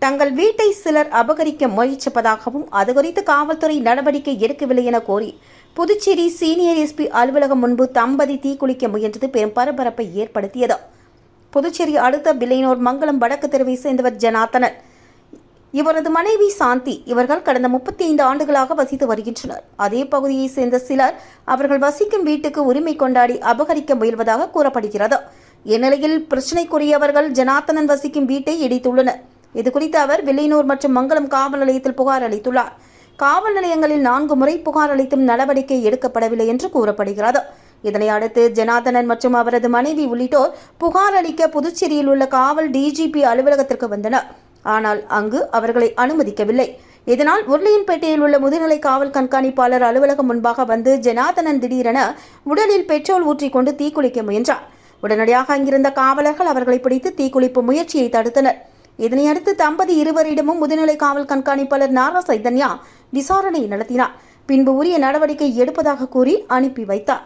தங்கள் வீட்டை சிலர் அபகரிக்க முயற்சிப்பதாகவும் அது குறித்து காவல்துறை நடவடிக்கை எடுக்கவில்லை என கோரி புதுச்சேரி சீனியர் எஸ்பி அலுவலகம் முன்பு தம்பதி தீக்குளிக்க முயன்றது பெரும் பரபரப்பை ஏற்படுத்தியது. புதுச்சேரி அடுத்த பில்லையனூர் மங்கலம் வடக்கு தெருவை சேர்ந்தவர் ஜனார்த்தனன், இவரது மனைவி சாந்தி. இவர்கள் கடந்த 35 ஆண்டுகளாக வசித்து வருகின்றனர். அதே பகுதியை சேர்ந்த சிலர் அவர்கள் வசிக்கும் வீட்டுக்கு உரிமை கொண்டாடி அபகரிக்க முயல்வதாக கூறப்படுகிறது. இந்நிலையில் பிரச்சினைக்குரியவர்கள் ஜனார்த்தனன் வசிக்கும் வீட்டை இடித்துள்ளனர். இதுகுறித்து அவர் வில்லியனூர் மற்றும் மங்கலம் காவல் நிலையத்தில் புகார் அளித்துள்ளார். காவல் நிலையங்களில் 4 முறை புகார் அளித்தும் நடவடிக்கை எடுக்கப்படவில்லை என்று கூறப்படுகிறது. இதனை அடுத்து ஜனார்த்தனன் மற்றும் அவரது மனைவி உள்ளிட்டோர் புகார் அளிக்க புதுச்சேரியில் உள்ள காவல் டிஜிபி அலுவலகத்திற்கு வந்தனர். ஆனால் அங்கு அவர்களை அனுமதிக்கவில்லை. இதனால் உருளையன்பேட்டையில் உள்ள முதுநிலை காவல் கண்காணிப்பாளர் அலுவலகம் முன்பாக வந்து ஜனார்த்தனன் திடீரென உடலில் பெட்ரோல் ஊற்றிக்கொண்டு தீக்குளிக்க முயன்றார். உடனடியாக அங்கிருந்த காவலர்கள் அவர்களை பிடித்து தீக்குளிப்பு முயற்சியை தடுத்தனர். இதனையடுத்து தம்பதி இருவரிடமும் முதுநிலை காவல் கண்காணிப்பாளர் நாரா சைதன்யா விசாரணை நடத்தினார். பின்பு உரிய நடவடிக்கை எடுப்பதாக கூறி அனுப்பி வைத்தார்.